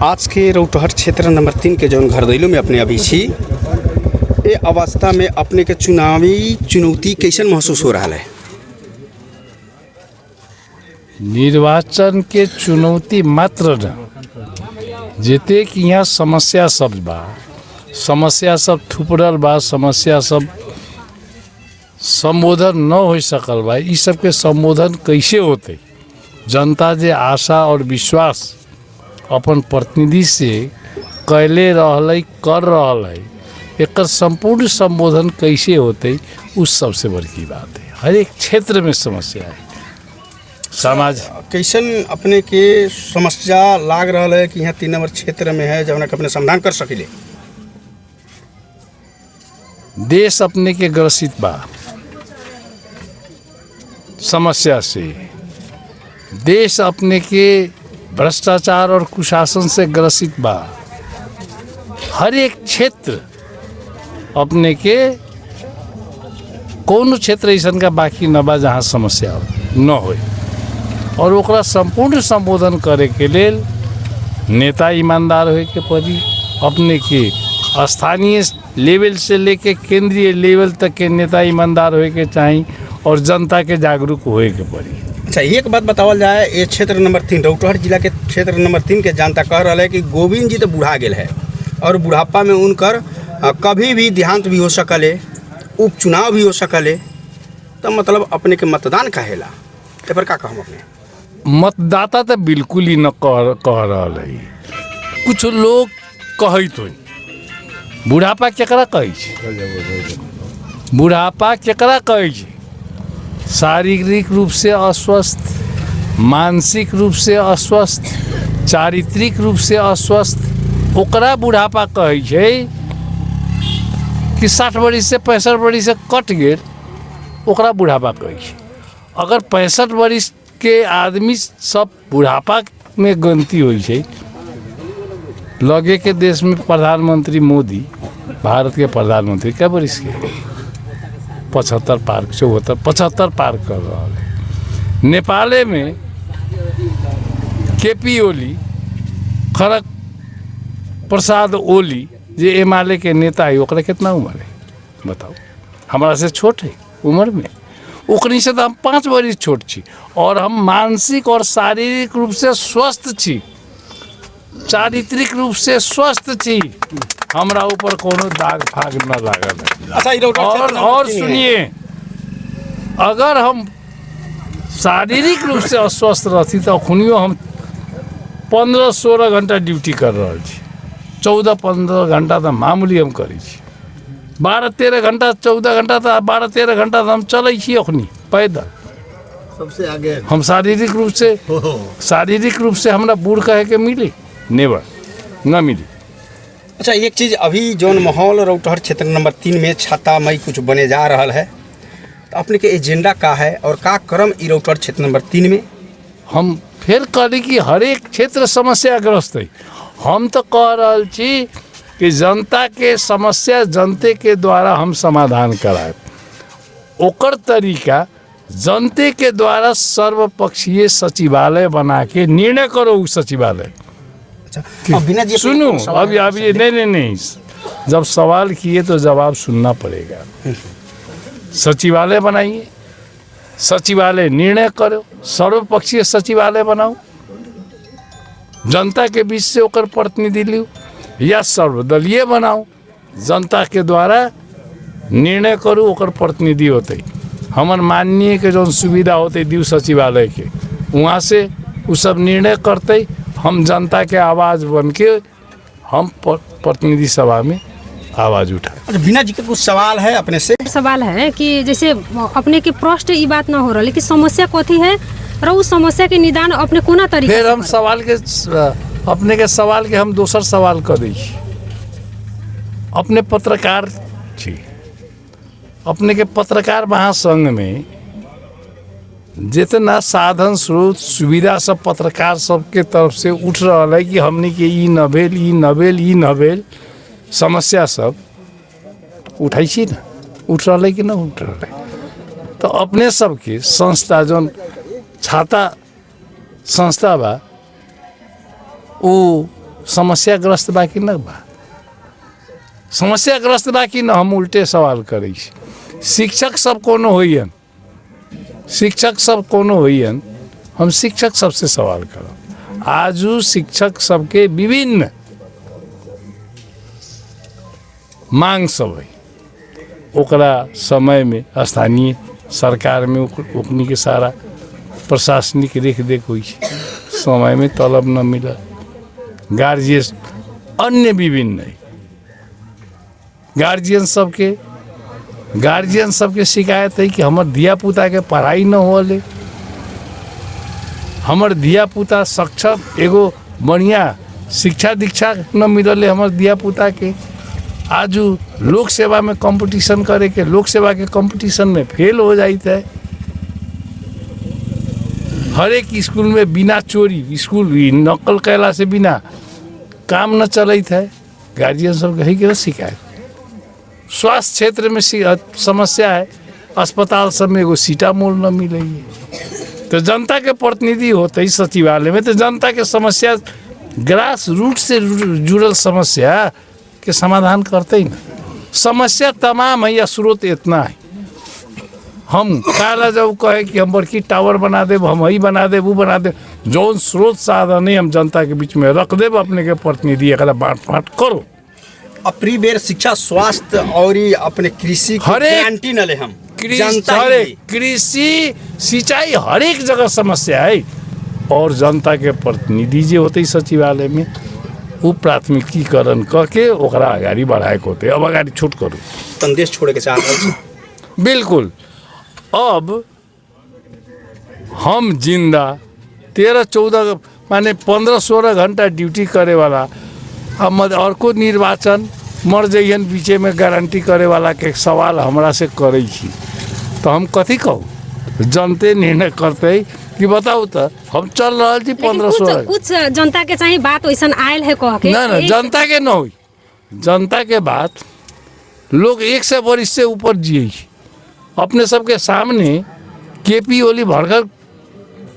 आज के रौटहट क्षेत्र नंबर 3 के जौन घरदैलो में अपने अभी छी, ये अवस्था में अपने के चुनावी चुनौती कैसन महसूस हो रहा है? निर्वाचन के चुनौती मात्र न जेते कि यहाँ समस्या सब बा, समस्या सब थुपरल बा, समस्या सब संबोधन न हो सकल बा। इस सब के संबोधन कैसे होते? जनता जे आशा और विश्वास अपन प्रतिनिधि से कैले रहलै कर रहलै, एकर संपूर्ण संबोधन कैसे होते? उस सबसे बड़की बात है। हर एक क्षेत्र में समस्या है। समाज कैसन अपने के समस्या लाग रहा है कि यहाँ 3 नंबर क्षेत्र में है जब अपने समाधान कर सकिले? देश अपने के ग्रसित बा समस्या से, देश अपने के भ्रष्टाचार और कुशासन से ग्रसित बा। हर एक क्षेत्र अपने के कौन क्षेत्र ऐसा का बाकी न बा जहाँ समस्या न हो, और ओकरा संपूर्ण संबोधन करे के लेल नेता ईमानदार होए के पड़ी। अपने के स्थानीय लेवल से लेके केंद्रीय लेवल तक के नेता ईमानदार होए के चाहिए और जनता के जागरूक होए के पड़ी। अच्छा, एक बात बतावल जाए, ये क्षेत्र नंबर 3 रौटहट जिला के क्षेत्र नंबर 3 के जनता कह रहा है कि गोविंद जी तो बूढ़ा गेल है और बुढ़ापा में उनकर कभी भी देहांत भी हो सकले, उपचुनाव भी हो सकले, तो मतलब अपने के मतदान कहेला ए पर का कहम? अपने मतदाता तो बिल्कुल ही न कह रहा है। कुछ लोग कहत हो बुढ़ापा केकरा कहे छै? बुढ़ापा केकरा कहे छै? शारीरिक रूप से अस्वस्थ, मानसिक रूप से अस्वस्थ, चारित्रिक रूप से अस्वस्थ ओकरा बुढ़ापा कहे छै कि 60 बरिस से 65 बरिस से कट गेल ओकरा बुढ़ापा कहे छै। अगर 65 बरिस के आदमी सब बुढ़ापा में गिनती हो छै, लगे के देश में प्रधानमंत्री मोदी, भारत के प्रधानमंत्री क्या बरिस के 75 पार 75 पार कर रहा है। नेपाले में केपी ओली, खड़ग प्रसाद ओली जे एमाले के नेता है, ओकरा कितना उम्र है बताओ? हमारा से छोट है उम्र में, ओकनी से तो हम 5 बरिस छोट छी और हम मानसिक और शारीरिक रूप से स्वस्थ छी, चारित्रिक रूप से स्वस्थ छी। हमरा ऊपर कोनो दाग फाग न लागल है। अच्छा, और सुनिए, अगर हम शारीरिक रूप से अस्वस्थ रहती तो अखनियो हम 15-16 घंटा ड्यूटी कर रहा छी। 14-15 घंटा तो मामूली हम करी छी। 12-13 घंटा 14 घंटा तो 12-13 घंटा तो हम चले छी अखनी पैदल। सबसे आगे हम शारीरिक रूप से हमरा बूढ़ कहे के मिली नेवर न मिली। अच्छा, एक चीज़ अभी जौन माहौल रौटहट क्षेत्र नंबर 3 में छातामय कुछ बने जा रहा है, तो अपने के एजेंडा का है और का क्रम ई रौटहट क्षेत्र नंबर 3 में? हम फिर कहली कि हर एक क्षेत्र समस्याग्रस्त है। हम तो कह रहा छी कि जनता के समस्या जनते के द्वारा हम समाधान कराए। ओकर तरीका जनते के द्वारा सर्वपक्षीय सचिवालय बना के निर्णय करो। उस सचिवालय सुनो, अभी नहीं, जब सवाल किए तो जवाब सुनना पड़ेगा। सचिवालय बनाइए, सचिवालय निर्णय करो, सर्वपक्षीय सचिवालय बनाओ, जनता के बीच से ओकर प्रतिनिधि लियो, या सर्वदलीय बनाओ, जनता के द्वारा निर्णय करूँ ओकर प्रतिनिधि होते। हमर माननीय के जो सुविधा होते दिव सचिवालय के, वहाँ से वो सब निर्णय करते। हम जनता के आवाज़ बन के हम प्रतिनिधि सभा में आवाज़ उठा। अच्छा, बीना जी के कुछ सवाल है अपने से? सवाल है कि जैसे अपने के प्रश्न ये बात ना हो रहा, लेकिन समस्या कथी है और उस समस्या के निदान अपने कोना तरीके फिर हम सवाल के अपने के सवाल के हम दोसर सवाल कर दी। अपने पत्रकार छी, अपने के पत्रकार महासंघ में जितना साधन स्रोत सुविधा सब पत्रकार सबके तरफ से उठ रहा है कि हमने के ई न भेल समस्या सब उठाई छी ना, उठ रहा है कि ना उठ रहा है? तो अपने सबके संस्था जो छाता संस्था बा वो समस्याग्रस्त बा कि न बा? समस्याग्रस्त बा कि न? हम उल्टे सवाल करै छी। शिक्षक सब कोनो होइयन, शिक्षक सब कोनो होइयन, हम शिक्षक सबसे सवाल करब। आजू शिक्षक सबके विभिन्न मांग सब है, ओकरा समय में स्थानीय सरकार में ओकनी के सारा प्रशासनिक देख देख हुई, समय में तलब न मिला, गार्जियन अन्य विभिन्न है। गार्जियन सबके शिकायत है कि हमर धिया पुता के पढ़ाई न होले, हमर धिया पुता सक्षम एगो बढ़िया शिक्षा दीक्षा न मिलले हमर धिया पुता के। आजू लोक सेवा में कंपटीशन करे के, लोक सेवा के कंपटीशन में फेल हो जाता है। हर एक स्कूल में बिना चोरी, स्कूल नकल कैला से बिना काम न चलता है। गार्जियन सब कही के शिकायत। स्वास्थ्य क्षेत्र में समस्या है, अस्पताल सब में एगो सीटा मोल न मिले। तो जनता के प्रतिनिधि होते ही सचिवालय में, तो जनता के समस्या ग्रास रूट से जुड़ल समस्या के समाधान करते ही ना। समस्या तमाम है या स्रोत इतना है। हम काला जब कहे कि हम बड़की टावर बना देव, हम ही बना देव, वो बना देव, जौन स्रोत साधन है हम जनता के बीच में रख देव, अपने के प्रतिनिधि एकरा बांट फाँट करो। अपनी बेर शिक्षा, स्वास्थ्य और अपने कृषि गारंटी न ले हम कृषि सिंचाई हर एक जगह समस्या है। और जनता के प्रतिनिधि जो होते सचिवालय में वो प्राथमिकीकरण करके ओकरा आगाड़ी बढ़ाए के होते। अब आगाड़ी छूट करू संदेश छोड़े के चाह बिल्कुल। अब हम जिंदा 13-14 माने 15-16 घंटा ड्यूटी करे वाला हम और को निर्वाचन मर जइहन बीचे में गारंटी करे वाला के सवाल हमरा से करे छी, तो हम कथी कहूँ? जनते निर्णय करते कि बताऊ तो हम चल रहा थी 15-16। कुछ जनता के चाहिए बात वैसन आयल है कह के ना जनता के न हुई। जनता के बात लोग 100 वर्ष से ऊपर जिये। अपने सबके सामने केपी ओली भरकर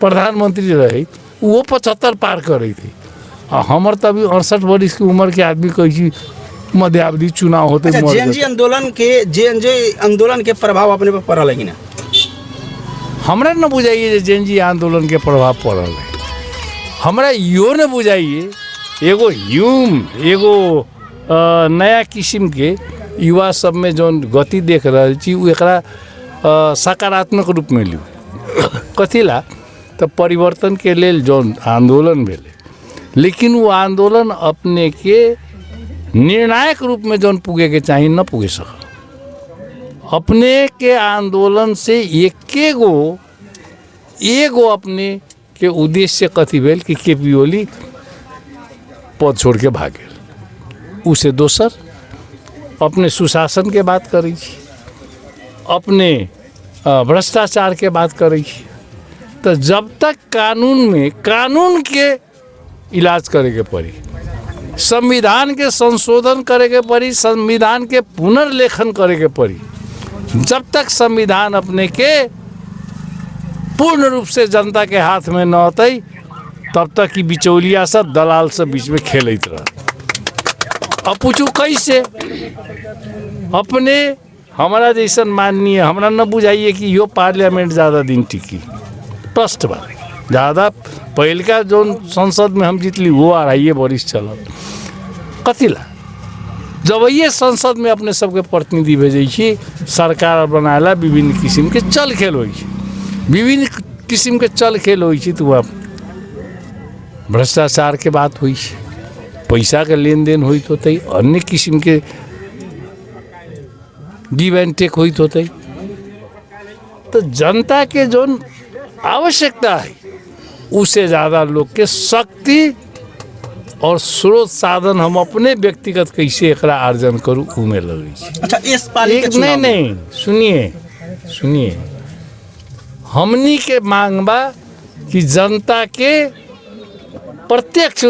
प्रधानमंत्री रहे, वो 75 पार कर रही थी। हमार तभी 68 वर्ष की उम्र के आदमी कही मध्यावधि चुनाव होते। जेएनजी आंदोलन के प्रभाव अपने पर पड़ा लगी ना? हमरा न बुझाइए जेएनजी आंदोलन के प्रभाव पड़ल है। हमरा यो न बुझाइए एगो नया किस्म के युवा सब में जौन गति देख रहा छी उ एकरा सकारात्मक रूप में लियो। कथिला तो परिवर्तन के लेल जौन आंदोलन भेले, लेकिन वो आंदोलन अपने के निर्णायक रूप में जौन पुगे के चाहिए न पुगे सकल। अपने के आंदोलन से एगो अपने के उद्देश्य कथी भेल कि केपी ओली पद छोड़ के भागे। उसे दोसर अपने सुशासन के बात करी, अपने भ्रष्टाचार के बात करी। तो जब तक कानून के इलाज करे के पड़ी, संविधान के संशोधन करे के पड़ी, संविधान के पुनर्लेखन करे के पड़ी, जब तक संविधान अपने के पूर्ण रूप से जनता के हाथ में न होते तब तक कि बिचौलिया सब दलाल सब बीच में खेलते रह। अब पूछू कैसे? अपने हमारा जैसन माननीय हमरा न बुझाइए कि यो पार्लियामेंट ज़्यादा दिन टिकी। ट्रस्ट बा ज़्यादा पहलका जो संसद में हम जीतली वो 2.5 वर्ष चलल। कथिला जब ये संसद में अपने सबके प्रतिनिधि भेजे छी, सरकार बनाला विभिन्न किस्म के चल खेल हो, विभिन्न किस्म के चल खेल हो, तो वह भ्रष्टाचार के बात हुई, पैसा के लेन देन हुई होते, अन्य किस्म के गिव एंड टेक हुई होते। तो जनता के जो आवश्यकता है उससे ज़्यादा लोग के शक्ति और स्रोत साधन हम अपने व्यक्तिगत कैसे एकरा अर्जन करूँ उमे लगे। अच्छा इस पाली के चुनाव नहीं सुनिए हमनी के मांग बा कि जनता के प्रत्यक्ष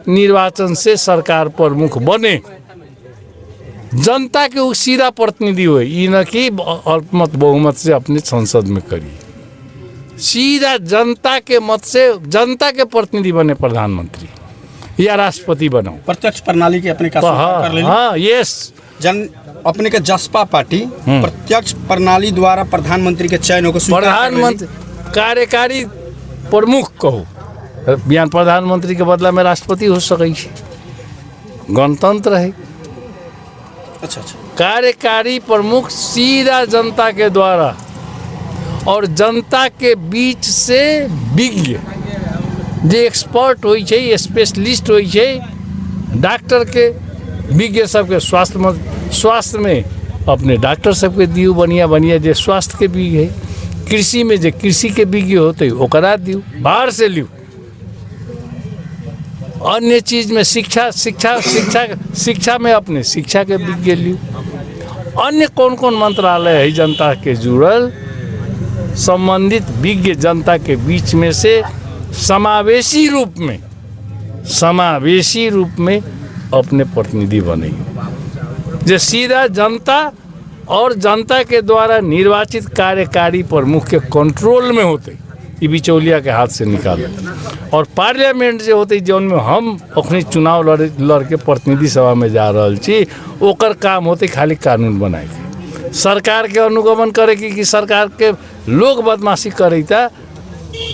निर्वाचन से सरकार प्रमुख बने, जनता के सीधा प्रतिनिधि हो, ये न कि अल्पमत बहुमत से अपने संसद में करिए। सीधा जनता के मत से जनता के प्रतिनिधि बने प्रधानमंत्री, या राष्ट्रपति बनाऊं। प्रत्यक्ष प्रणाली के अपने का स्वीकार कर लेली। हाँ यस जन अपने के जसपा पार्टी प्रत्यक्ष प्रणाली द्वारा प्रधानमंत्री के चयन को स्वीकार कर लेली। प्रधानमंत्री कार्यकारी प्रमुख कहू बिहान प्रधानमंत्री के बदला में राष्ट्रपति हो सकै छै, गणतंत्र है। अच्छा। कार्यकारी प्रमुख सीधा जनता के द्वारा और जनता के बीच से विज्ञ जो एक्सपर्ट होइ छै, स्पेशलिस्ट होइ छै, डॉक्टर के विज्ञ सबके स्वास्थ्य में अपने डॉक्टर सबके दियौ बढ़िया जो स्वास्थ्य के विज्ञ है। कृषि में जो कृषि के विज्ञ होते ओकरा दियौ, बाहर से लियौ। अन्य चीज में शिक्षा में अपने शिक्षा के विज्ञ लियौ। अन्य कौन कौन मंत्रालय है जनता के जुड़ल संबंधित विज्ञ जनता के बीच में से समावेशी रूप में अपने प्रतिनिधि बनाइए, जो सीधा जनता और जनता के द्वारा निर्वाचित कार्यकारी प्रमुख के कंट्रोल में होते, ये बिचौलिया के हाथ से निकाले। और पार्लियामेंट जो होते जौन में हम अपने चुनाव लड़ के प्रतिनिधि सभा में जा रहा छी, ओकर काम होते खाली कानून बनाए के, सरकार के अनुगमन करे कि सरकार के लोग बदमाशी करे था,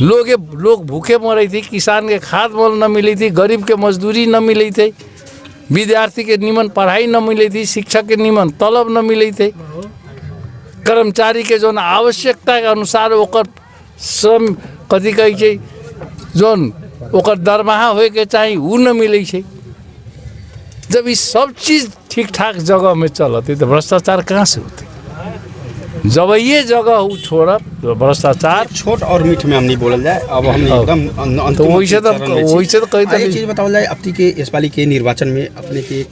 लोग भूखे मरे थे, किसान के खाद मोल न मिली थी, गरीब के मजदूरी न मिली थी, विद्यार्थी के निमन पढ़ाई न मिली थी, शिक्षक के निमन तलब न मिली थे, कर्मचारी के जो आवश्यकता के अनुसार ओकर श्रम कथी कहै छै जोन ओकर दरमाहा होए के चाहिए उ न मिले छै। जब ये सब चीज ठीक ठाक जगह में चलते तो भ्रष्टाचार कहाँ से होते? जब ये जगह छोड़ब तो भ्रष्टाचार छोट और मीठ में हम नहीं बोलल जाए। अब हम एकदम तो वैसे तो कही चीज बताओ जाए अपनी के इस वाली के निर्वाचन में अपने के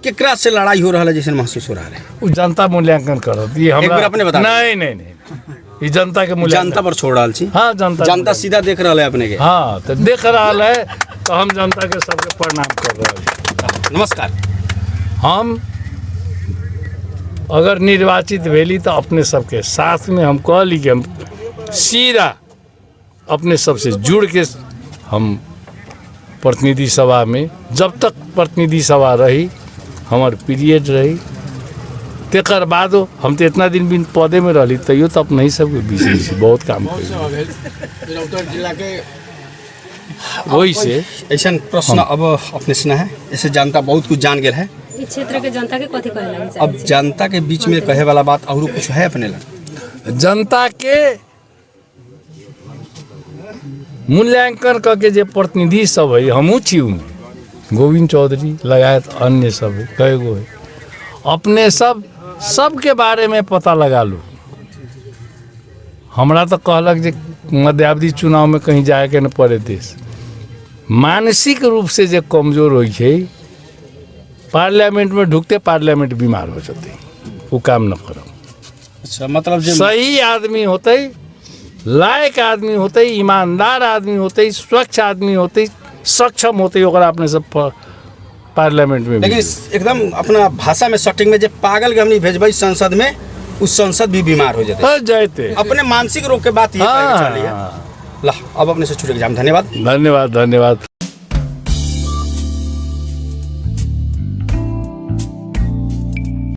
केकरा से लड़ाई हो रहा है जैसे महसूस हो रहा है? उ जनता मूल्यांकन करत ये हमरा अपने बता नहीं ये जनता के मूल्यांकन जनता पर छोड़ रहा छी। हाँ जनता सीधा देख रहा है अपने के। हाँ तो देख रहा है तो हम जनता के सबके प्रणाम कर रहे हैं। नमस्कार। हम अगर निर्वाचित भेली तो अपने सबके साथ में हम कहली कि हम सीधा अपने सबसे जुड़ के हम प्रतिनिधि सभा में जब तक प्रतिनिधि सभा रही हमार पीरियड रही तेकर बाद हम तो इतना दिन बिन पौधे में रही तैयो तो अपने ही सबके बीच बहुत काम कर वही से ऐसा प्रश्न अब अपने सुना है। ऐसे जनता बहुत कुछ जान गया है इस क्षेत्र के जनता के कथी कहला है? अब जनता के बीच में कहे वाला बात और कुछ है अपने लग? जनता के मूल्यांकन करके जो प्रतिनिधि सब है हमू छी उनमें गोविंद चौधरी लगायत अन्य सब है कई गो है अपने सबके बारे में पता लगा लो। हमरा तो कहलक जे मध्यावधि चुनाव में कहीं जाए के न पड़े देश मानसिक रूप से जो कमजोर हो पार्लियामेंट में ढुकते पार्लियामेंट बीमार हो जाते वो काम न करो। अच्छा मतलब सही आदमी होते लायक आदमी होते ईमानदार आदमी होते स्वच्छ आदमी होते सक्षम होते ओकरा अपने सब पार्लियामेंट में। लेकिन एकदम अपना भाषा में सेटिंग में जो पागल के हमनी भेजबई संसद में उस संसद भी बीमार हो जाते अपने मानसिक रोग के बात ये ला। अब अपने से छूटे जाम। धन्यवाद।